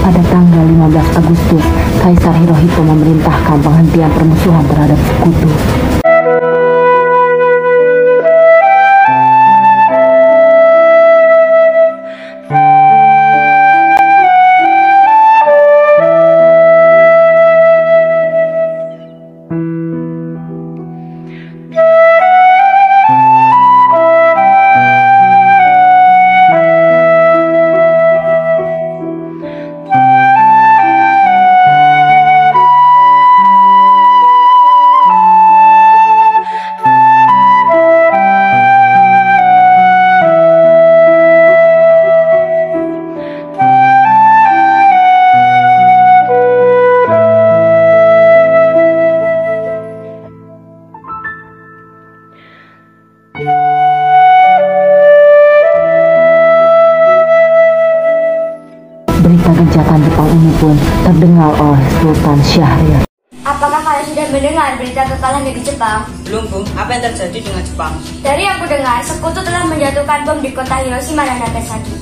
Pada tanggal 15 Agustus, Kaisar Hirohito memerintahkan penghentian permusuhan terhadap sekutu. Berita gencatan Jepang ini pun terdengar oleh Sultan Syahrir. Apakah kalian sudah mendengar berita kekalahan dari Jepang? Belum, Bung. Apa yang terjadi dengan Jepang? Dari yang kudengar, sekutu telah menjatuhkan bom di kota Hiroshima dan Nagasaki.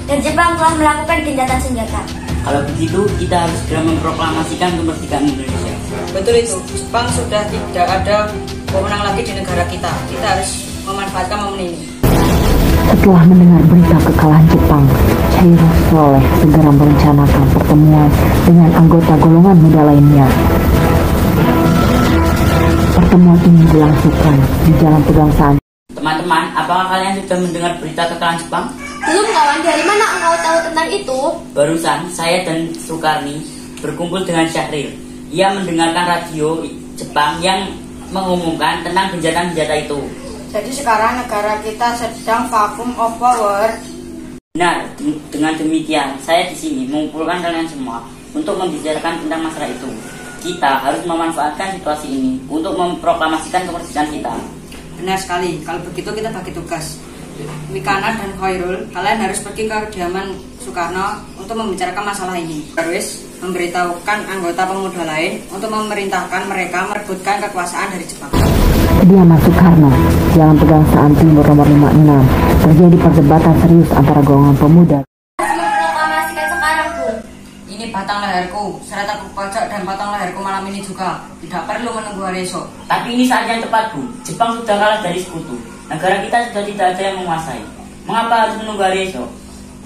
Dan Jepang telah melakukan gencatan senjata. Kalau begitu, kita harus segera memproklamasikan kemerdekaan Indonesia. Betul itu. Jepang sudah tidak ada pemenang lagi di negara kita. Kita harus memanfaatkan momen ini. Setelah mendengar berita kekalahan Jepang, Cairo Soleh segera merencanakan pertemuan dengan anggota golongan muda lainnya. Pertemuan ini dilangsungkan di Jalan Pegangsaan. Teman-teman, apakah kalian sudah mendengar berita kekalahan Jepang? Belum kawan, dari mana engkau tahu tentang itu? Barusan, saya dan Sukarni berkumpul dengan Syahrir. Ia mendengarkan radio Jepang yang mengumumkan tentang gencatan senjata itu. Jadi sekarang negara kita sedang vacuum of power. Benar, dengan demikian saya di sini mengumpulkan kalian semua untuk membicarakan tentang masalah itu. Kita harus memanfaatkan situasi ini untuk memproklamasikan kemerdekaan kita. Benar sekali. Kalau begitu kita bagi tugas. Mikana dan Khairul, kalian harus pergi ke kediaman Soekarno untuk membicarakan masalah ini. Terus memberitahukan anggota pemuda lain untuk memerintahkan mereka merebutkan kekuasaan dari Jepang. Kediaman Soekarno, Jalan Pegangsaan Timur nomor 56, terjadi perdebatan serius antara golongan pemuda. Memproklamasikan sekarang, Bung. Ini batang leherku, serataku pojok dan batang leherku malam ini juga. Tidak perlu menunggu hari esok. Tapi ini saat yang tepat, Bu. Jepang sudah kalah dari sekutu. Negara kita sudah tidak ada yang menguasai. Mengapa harus menunggu hari esok?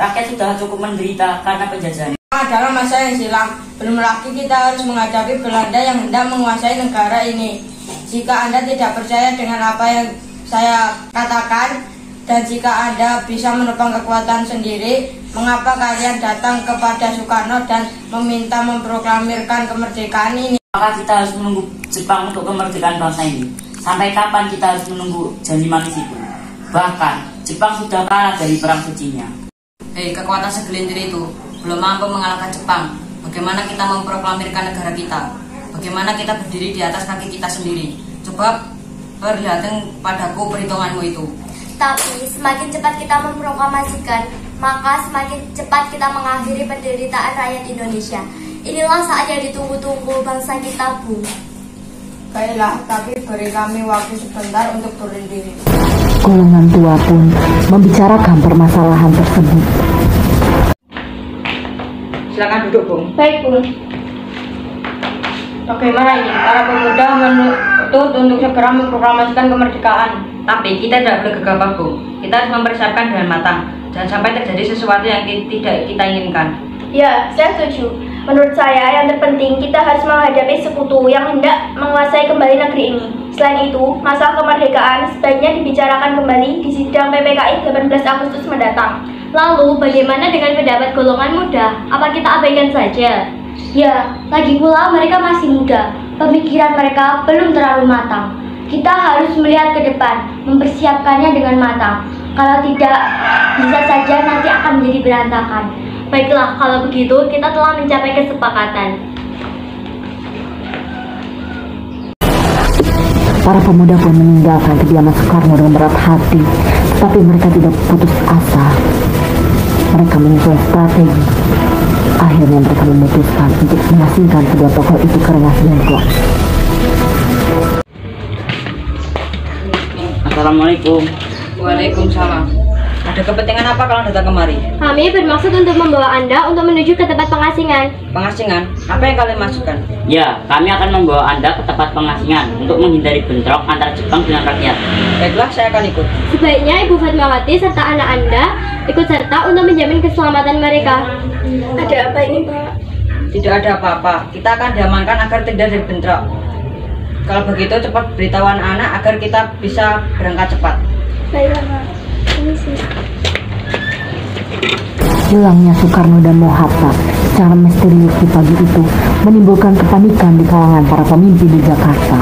Rakyat sudah cukup menderita karena penjajahan. Adalah masa yang silam. Belum lagi kita harus menghadapi Belanda yang hendak menguasai negara ini. Jika Anda tidak percaya dengan apa yang saya katakan, dan jika Anda bisa menopang kekuatan sendiri, mengapa kalian datang kepada Soekarno dan meminta memproklamirkan kemerdekaan ini? Maka kita harus menunggu Jepang untuk kemerdekaan bangsa ini. Sampai kapan kita harus menunggu janji manis itu? Bahkan, Jepang sudah kalah dari perang sucinya. Hei, kekuatan segelintir itu belum mampu mengalahkan Jepang. Bagaimana kita memproklamirkan negara kita? Bagaimana kita berdiri di atas kaki kita sendiri? Coba perlihatkan padaku perhitunganmu itu. Tapi semakin cepat kita memproklamasikan, maka semakin cepat kita mengakhiri penderitaan rakyat Indonesia. Inilah saat yang ditunggu-tunggu bangsa kita, Bung. Baiklah, tapi beri kami waktu sebentar untuk turun diri. Golongan tua pun membicarakan permasalahan tersebut. Silakan duduk, Bung. Baik, Bung. Bagaimana ini? Para pemuda menuntut untuk segera memproklamasikan kemerdekaan. Tapi kita tidak boleh gegabah, Bung. Kita harus mempersiapkan dengan matang. Jangan sampai terjadi sesuatu yang tidak kita inginkan. Ya, saya setuju. Menurut saya, yang terpenting kita harus menghadapi sekutu yang hendak menguasai kembali negeri ini. Selain itu, masalah kemerdekaan sebaiknya dibicarakan kembali di sidang PPKI 18 Agustus mendatang. Lalu, bagaimana dengan pendapat golongan muda? Apa kita abaikan saja? Ya, lagi pula mereka masih muda. Pemikiran mereka belum terlalu matang. Kita harus melihat ke depan, mempersiapkannya dengan matang. Kalau tidak, bisa saja nanti akan menjadi berantakan. Baiklah, kalau begitu kita telah mencapai kesepakatan. Para pemuda pun meninggalkan kediaman Soekarno dengan berat hati, tetapi mereka tidak putus asa. Mereka menyusun strategi. Akhirnya mereka memutuskan untuk mengasingkan kedua tokoh itu ke Rengas Dengklok. Assalamualaikum. Waalaikumsalam. Ada kepentingan apa kalau datang kemari? Kami bermaksud untuk membawa Anda untuk menuju ke tempat pengasingan. Pengasingan? Apa yang kalian maksudkan? Ya, kami akan membawa Anda ke tempat pengasingan untuk menghindari bentrok antara Jepang dengan rakyat. Baiklah, saya akan ikut. Sebaiknya Ibu Fatmawati serta anak Anda ikut serta untuk menjamin keselamatan mereka. Ada apa ini, Pak? Tidak ada apa-apa. Kita akan diamankan agar tidak ada bentrok. Kalau begitu, cepat beritahu anak agar kita bisa berangkat cepat. Baiklah, Pak. Ini sih. Hilangnya Soekarno dan Mohatta secara misterius di pagi itu menimbulkan kepanikan di kalangan para pemimpin di Jakarta.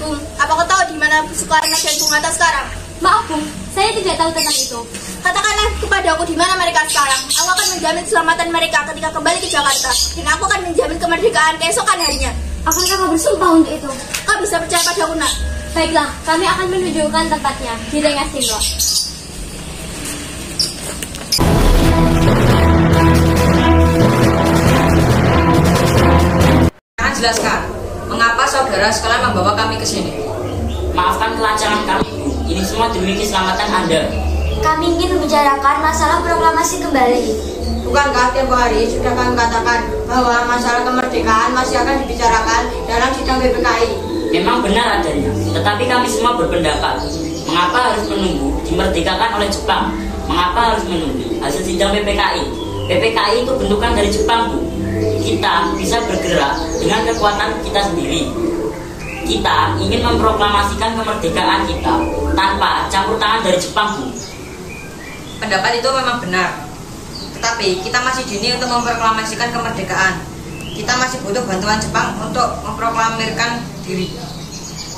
Bung, apa kau tahu di mana Soekarno dan Bung Hatta sekarang? Maaf, Bung, saya tidak tahu tentang itu. Katakanlah kepada aku di mana mereka sekarang. Aku akan menjamin keselamatan mereka ketika kembali ke Jakarta. Dan aku akan menjamin kemerdekaan keesokan harinya. Akankah kau bersumpah untuk itu? Kau bisa percaya padaku, nak. Baiklah, kami akan menunjukkan tempatnya di Rengas Dengklok. Sekarang jelaskan, mengapa saudara sekalian membawa kami ke sini? Maafkan kelancaran kami, Bu. Ini semua demi keselamatan Anda. Kami ingin membicarakan masalah proklamasi kembali. Bukankah tempo hari sudah kami katakan bahwa masalah kemerdekaan masih akan dibicarakan dalam sidang PPKI? Memang benar adanya, tetapi kami semua berpendapat, mengapa harus menunggu dimerdekakan oleh Jepang? Mengapa harus menunggu hasil sidang PPKI? PPKI itu bentukan dari Jepang, Bu. Kita bisa bergerak dengan kekuatan kita sendiri. Kita ingin memproklamasikan kemerdekaan kita tanpa campur tangan dari Jepang, Bu. Pendapat itu memang benar. Tetapi kita masih dini untuk memproklamasikan kemerdekaan. Kita masih butuh bantuan Jepang untuk memproklamirkan diri.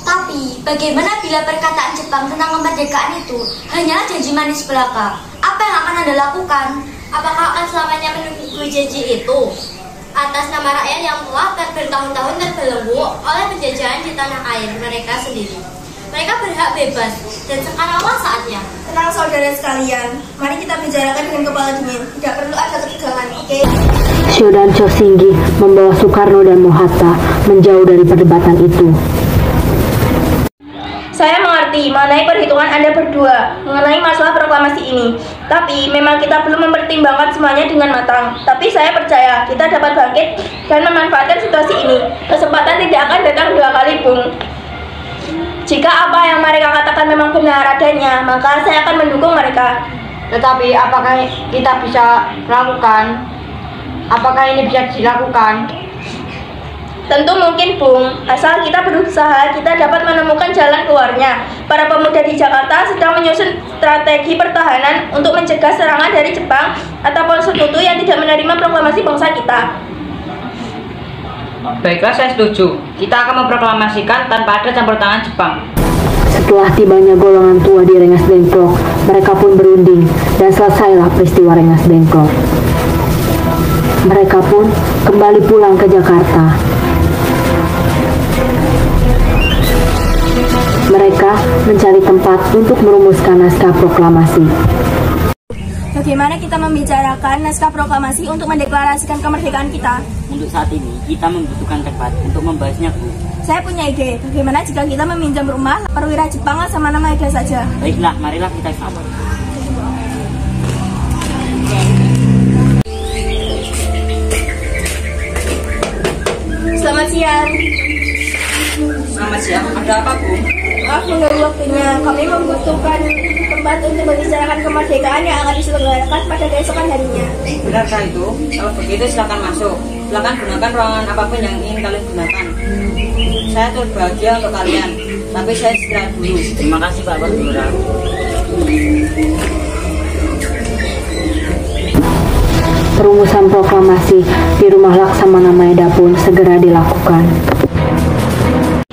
Tapi, bagaimana bila perkataan Jepang tentang kemerdekaan itu hanyalah janji manis belaka? Apa yang akan Anda lakukan? Apakah akan selamanya menunggu janji itu? Atas nama rakyat yang telah bertahun-tahun terbelenggu oleh penjajahan di tanah air mereka sendiri. Mereka berhak bebas, dan sekaranglah saatnya. Tenang saudara sekalian, mari kita bicarakan dengan kepala dingin. Tidak perlu ada ketegangan, oke? Sho dan Cho Singgi membawa Soekarno dan Mohatta menjauh dari perdebatan itu. Saya mengerti mengenai perhitungan Anda berdua mengenai masalah proklamasi ini. Tapi memang kita belum mempertimbangkan semuanya dengan matang. Tapi saya percaya kita dapat bangkit dan memanfaatkan situasi ini. Kesempatan tidak akan datang dua kali, Bung. Jika apa yang mereka katakan memang benar adanya, maka saya akan mendukung mereka. Tetapi apakah kita bisa lakukan? Apakah ini bisa dilakukan? Tentu mungkin, Bung. Asal kita berusaha, kita dapat menemukan jalan keluarnya. Para pemuda di Jakarta sedang menyusun strategi pertahanan untuk mencegah serangan dari Jepang ataupun sekutu yang tidak menerima proklamasi bangsa kita. Baiklah, saya setuju. Kita akan memproklamasikan tanpa ada campur tangan Jepang. Setelah tibanya golongan tua di Rengas Dengklok, mereka pun berunding dan selesailah peristiwa Rengas Dengklok. Mereka pun kembali pulang ke Jakarta. Mereka mencari tempat untuk merumuskan naskah proklamasi. Bagaimana kita membicarakan naskah proklamasi untuk mendeklarasikan kemerdekaan kita? Untuk saat ini, kita membutuhkan tempat untuk membahasnya, Bu. Saya punya ide. Bagaimana jika kita meminjam rumah perwira Jepang sama nama Eda saja? Baiklah, marilah kita sama. Selamat siang. Selamat siang. Ada apa, Bu? Maaf mengganggu waktunya. Kami membutuhkan tempat untuk membicarakan kemerdekaan yang akan diselenggarakan pada keesokan harinya. Benarkah itu? Kalau begitu silakan masuk. Silakan gunakan ruangan apapun yang ingin kalian gunakan. Saya turut bahagia untuk kalian. Tapi saya istirahat dulu. Terima kasih, Pak Lurah. Perumusan proklamasi di rumah Laksamana Maeda pun segera dilakukan.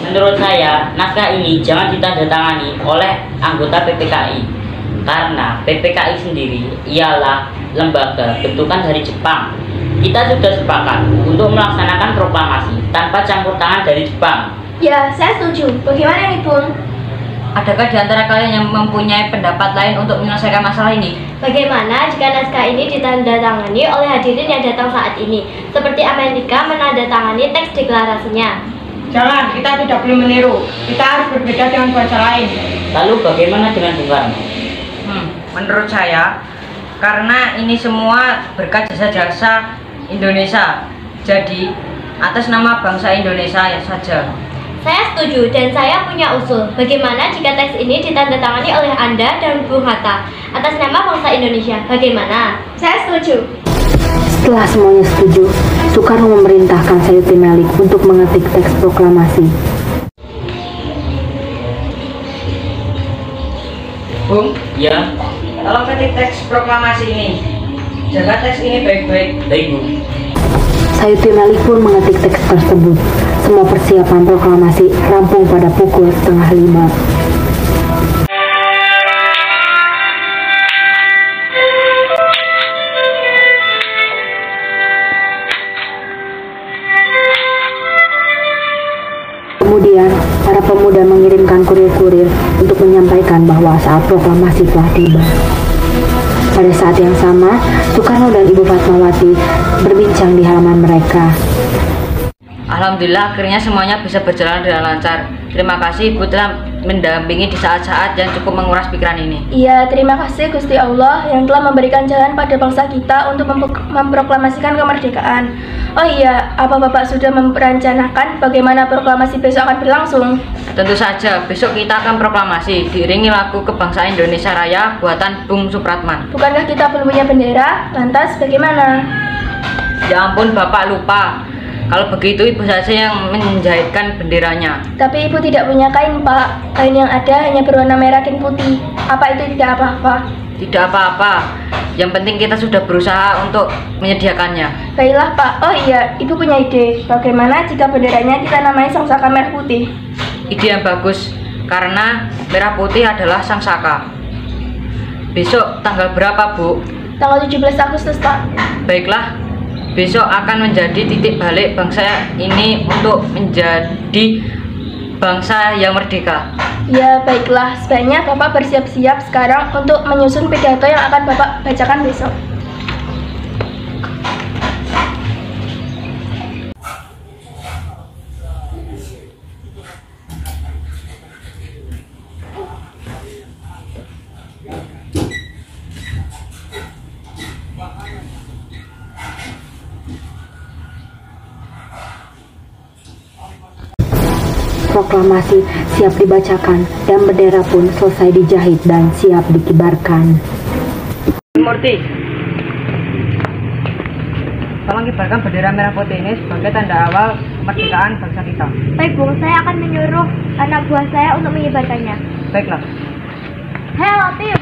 Menurut saya, naskah ini jangan ditandatangani oleh anggota PPKI karena PPKI sendiri ialah lembaga bentukan dari Jepang. Kita sudah sepakat untuk melaksanakan proklamasi tanpa campur tangan dari Jepang. Ya, saya setuju. Bagaimana ini, Bung? Adakah di antara kalian yang mempunyai pendapat lain untuk menyelesaikan masalah ini? Bagaimana jika naskah ini ditandatangani oleh hadirin yang datang saat ini, seperti Amerika menandatangani teks deklarasinya? Jangan, kita tidak boleh meniru. Kita harus berbeda dengan bangsa lain. Lalu bagaimana dengan Bung Karno? Menurut saya, karena ini semua berkat jasa-jasa Indonesia, jadi atas nama bangsa Indonesia ya saja. Saya setuju dan saya punya usul. Bagaimana jika teks ini ditandatangani oleh Anda dan Bung Hatta atas nama bangsa Indonesia? Bagaimana? Saya setuju. Setelah semuanya setuju, Soekarno memerintahkan Sayuti Melik untuk mengetik teks proklamasi. Bung, Ya, tolong ketik teks proklamasi ini. Jaga teks ini baik-baik. baik Bu. Sayuti Melik pun mengetik teks tersebut. Semua persiapan proklamasi rampung pada pukul 4:30. Kemudian, para pemuda mengirimkan kurir-kurir untuk menyampaikan bahwa saat proklamasi telah tiba. Pada saat yang sama, Soekarno dan Ibu Fatmawati berbincang di halaman mereka. Alhamdulillah akhirnya semuanya bisa berjalan dengan lancar. Terima kasih Ibu telah mendampingi di saat-saat yang cukup menguras pikiran ini. Iya, terima kasih Gusti Allah yang telah memberikan jalan pada bangsa kita untuk memproklamasikan kemerdekaan. Oh iya, apa Bapak sudah merencanakan bagaimana proklamasi besok akan berlangsung? Tentu saja, besok kita akan proklamasi diiringi lagu Kebangsaan Indonesia Raya buatan Bung Supratman. Bukankah kita belum punya bendera? Lantas bagaimana? Ya ampun, Bapak lupa. Kalau begitu ibu saja yang menjahitkan benderanya. Tapi ibu tidak punya kain, Pak. Kain yang ada hanya berwarna merah dan putih. Apa itu tidak apa-apa? Tidak apa-apa. Yang penting kita sudah berusaha untuk menyediakannya. Baiklah, Pak. Oh iya, ibu punya ide. Bagaimana jika benderanya kita namai Sangsaka Merah Putih? Ide yang bagus, karena merah putih adalah Sang Saka. Besok tanggal berapa, Bu? Tanggal 17 Agustus, Pak. Baiklah, besok akan menjadi titik balik bangsa ini untuk menjadi bangsa yang merdeka. Ya, baiklah. Sebaiknya Bapak bersiap-siap sekarang untuk menyusun pidato yang akan Bapak bacakan besok. Proklamasi siap dibacakan dan bendera pun selesai dijahit dan siap dikibarkan. Murti, tolong kibarkan bendera merah putih ini sebagai tanda awal kemerdekaan bangsa kita. Baik Bung, saya akan menyuruh anak buah saya untuk mengibarkannya. Baiklah. Hei Latif,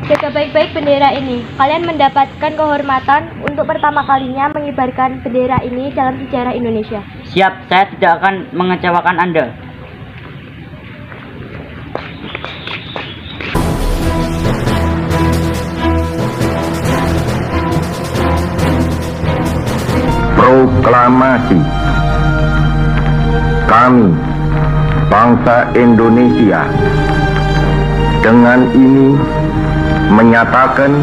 jaga baik-baik bendera ini. Kalian mendapatkan kehormatan untuk pertama kalinya mengibarkan bendera ini dalam sejarah Indonesia. Siap, saya tidak akan mengecewakan Anda. Proklamasi. Kami, bangsa Indonesia, dengan ini menyatakan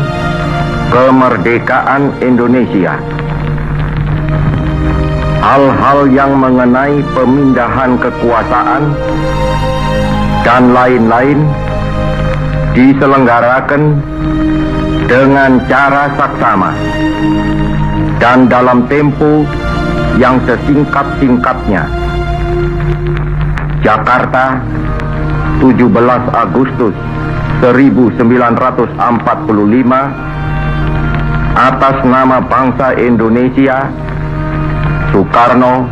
kemerdekaan Indonesia. Hal-hal yang mengenai pemindahan kekuasaan dan lain-lain diselenggarakan dengan cara saksama dan dalam tempo yang sesingkat-singkatnya. Jakarta, 17 Agustus 1945, atas nama bangsa Indonesia, Soekarno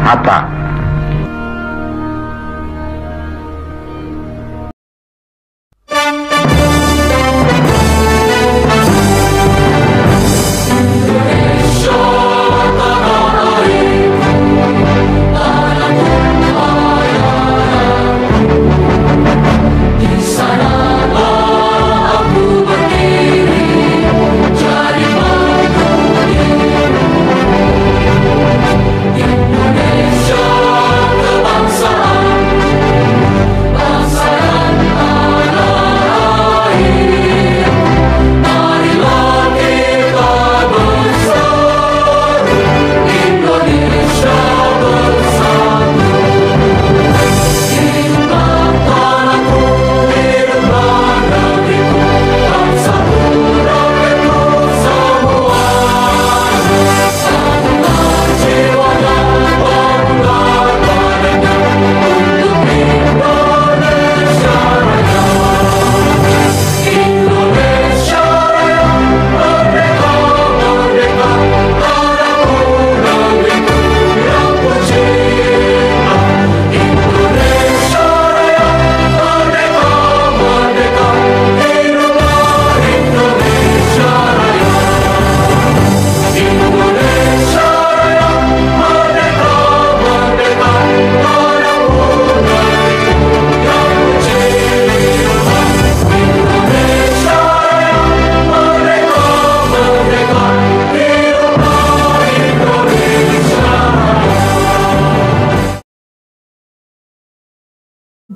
Hatta. Indonesia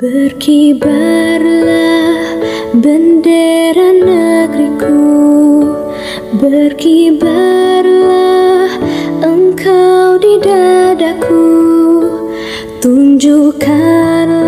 Berkibarlah bendera negeriku, berkibarlah engkau di dadaku, tunjukkanlah